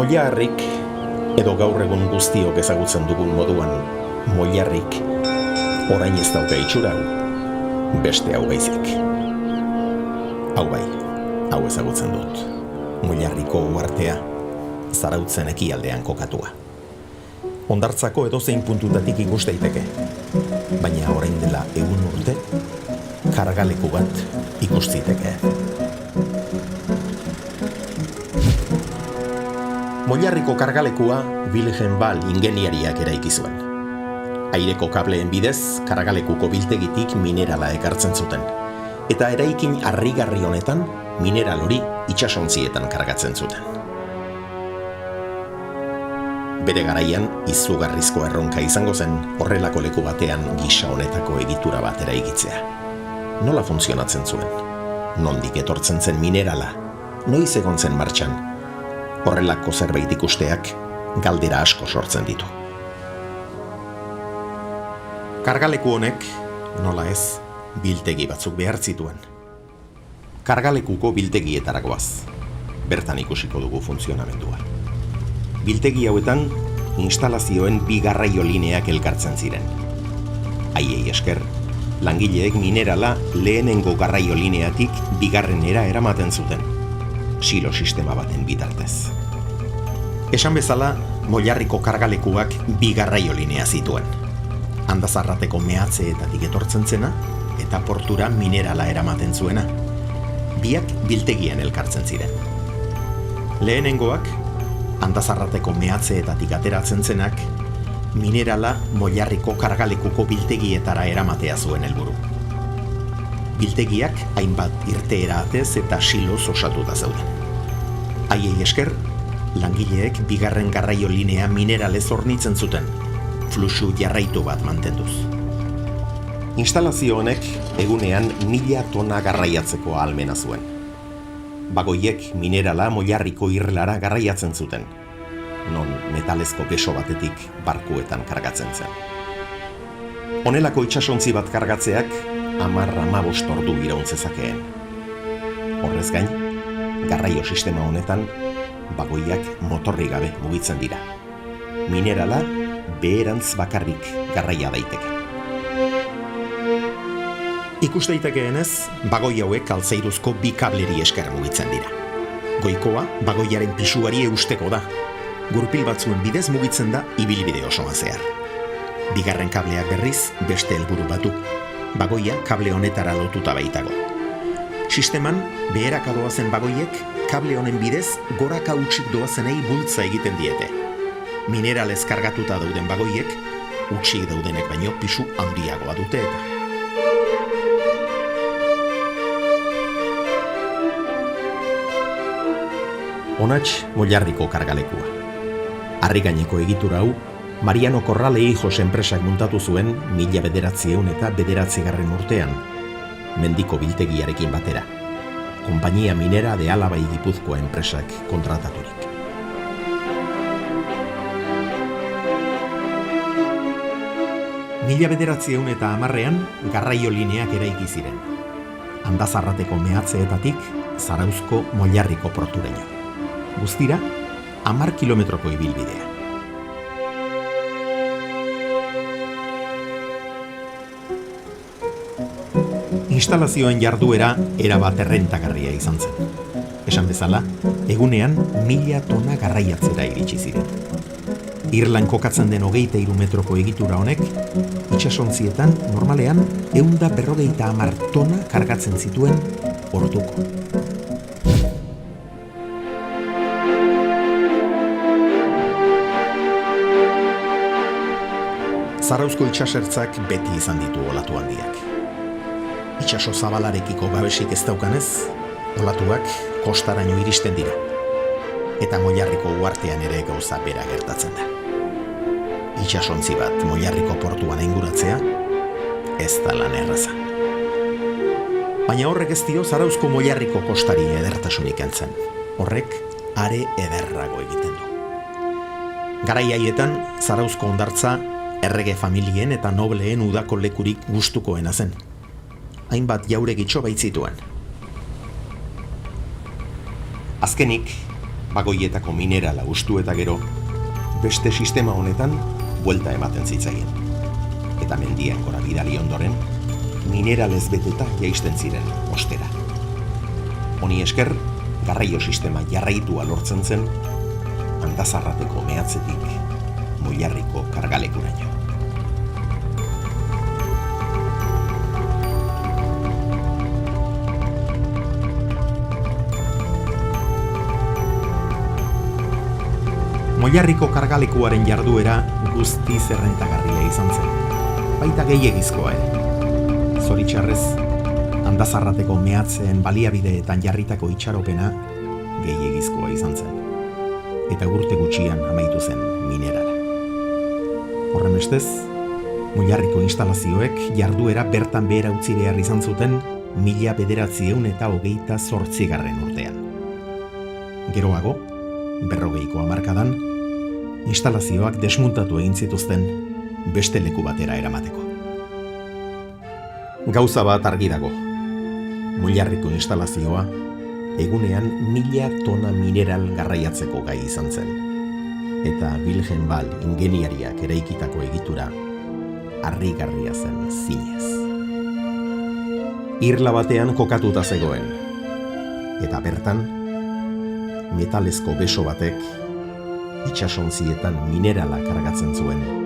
Moilarrik, edo gaur egun guztiok ezagutzen dugun moduan, Moilarrik, orain ez dauka itxura hau, beste hau baizik. Hau bai, hau ezagutzen dut. Moilarriko uhartea, Zarautzen ekialdean kokatua. Hondartzako edozein puntutatik ikus daiteke, baina orain dela 100 urte, kargaleku bat ikus ziteke. Moilarriko kargalekua Wilhelm Ball ingeniariak eraiki zuen. Aireko kableen bidez, kargalekuko biltegitik minerala ekartzen zuten, eta eraikin harrigarri honetan mineral hori itsasontzietan kargatzen zuten. Bere garaian izugarrizko erronka izango zen horrelako leku batean gisa honetako egitura bat eraikitzea. Nola funtzionatzen zuen? Nondik etortzen zen minerala? Noiz egon zen martxan? Horrelako zerbait ikusteak galdera asko sortzen ditu. Kargaleku honek, nola ez, biltegi batzuk behar zituen. Kargalekuko biltegietara goaz. Bertan ikusiko dugu funtzionamendua. Biltegi hauetan, instalazioen 2 garraio lineak elkartzen ziren. Haiei esker, langileek minerala lehenengo garraio lineatik 2. eramaten zuten, silo sistema baten bitartez. Esan bezala, Moilarriko kargalekuak 2 garraio linea zituen. Handazarrateko mehatzeetatik etortzen zena, eta portura minerala eramaten zuena. Biak biltegian elkartzen ziren. Lehenengoak, Handazarrateko mehatzeetatik ateratzen zenak, minerala Moilarriko kargalekuko biltegietara eramatea zuen helburu. Biltegiak hainbat irteera atez eta siloz osatuta zeuden. Haiei esker, langileek 2. garraio linea mineralez hornitzen zuten, fluxu jarraitu bat mantenduz. Instalazio honek egunean 1000 tona garraiatzeko ahalmena zuen. Bagoiek minerala Moilarriko irrelara garraiatzen zuten, non metalezko beso batetik barkuetan kargatzen zen. Honelako itsasontzi bat kargatzeak 10-15 ordu iraun zezakeen. Horrez gain, garraio sistema honetan bagoiak motorri gabe mugitzen dira. Minerala beherantz bakarrik garraia daiteke. Ikus daitekeenez, bagoi hauek altzairuzko 2 kableri esker mugitzen dira. Goikoa, bagoiaren pisuari eusteko da. Gurpil batzuen bidez mugitzen da ibilbide osoan zehar. 2. kableak berriz beste helburu batu. Bagoia kable honetara lotuta baitago. Sisteman, beheraka doazen bagoiek, kable honen bidez goraka utzik doazenei bultza egiten diete. Mineralez kargatuta dauden bagoiek, utzik daudenek baino pisu handiagoa dute eta. Honatx Moilarriko kargalekua. Harrigaineko egitura hau, Mariano Corrale Hijos enpresak muntatu zuen 1909 urtean, mendiko biltegiarekin batera. Konpainia Minera de Álava y Gipuzkoa enpresak kontrataturik. Mila 1910ean garraio lineak eraiki ziren. Handazarrateko mehatzeetatik Zarauzko Moilarriko porturaino. Guztira, 10 kilometroko ibilbidea. Instalazioen jarduera erabat errentagarria izan zen. Esan bezala, egunean 1000 tona garraiatzera iritsi ziren. Irlan kokatzen den 23 metroko egitura honek, itsasontzietan normalean 150 tona kargatzen zituen orduko. Zarauzko itsasertzak beti izan ditu olatu handiak. Itsaso zabalarekiko babesik ez daukanez, olatuak kostaraino iristen dira. Eta Moilarriko uhartean ere gauza bera gertatzen da. Itsasontzi bat Moilarriko portuan inguratzea, ez da lan erraza. Baina horrek ez dio Zarauzko Moilarriko kostari edertasunik kentzen. Horrek are ederrago egiten du. Garai haietan, Zarauzko hondartza errege familien eta nobleen udako lekurik gustukoena zen. Hainbat jauregitxo baitzituen. Azkenik, Bagoietako minerala ustu eta gero, beste sistema honetan buelta ematen zitzaien. Eta mendian gora bidali ondoren, mineralez beteta jaisten ziren ostera. Honi esker, garraio sistema jarraitua lortzen zen, Andazarrateko mehatzetik Moiarriko kargalekuraino. Moiarriko kargalekuaren jarduera guztiz errentagarria izan zen, baita gehiegizkoa ere. Zoritxarrez, Andazarrateko mehatzeen baliabideetan jarritako itxaropena gehiegizkoa izan zen, eta urte gutxian amaitu zen minerala. Horrenbestez, Moiarriko instalazioek jarduera bertan behera utzi behar izan zuten 1928 urtean. Geroago, 40ko hamarkadan, instalazioak desmuntatu egin zituzten beste leku batera eramateko. Gauza bat argi dago. Moiarriko instalazioa egunean 1000 tona mineral garraiatzeko gai izan zen, eta Wilhelm Ball ingeniariak eraikitako egitura harrigarria zen zinez. Irla batean kokatuta zegoen, eta bertan metalezko beso batek itsasontzietan minerala kargatzen zuen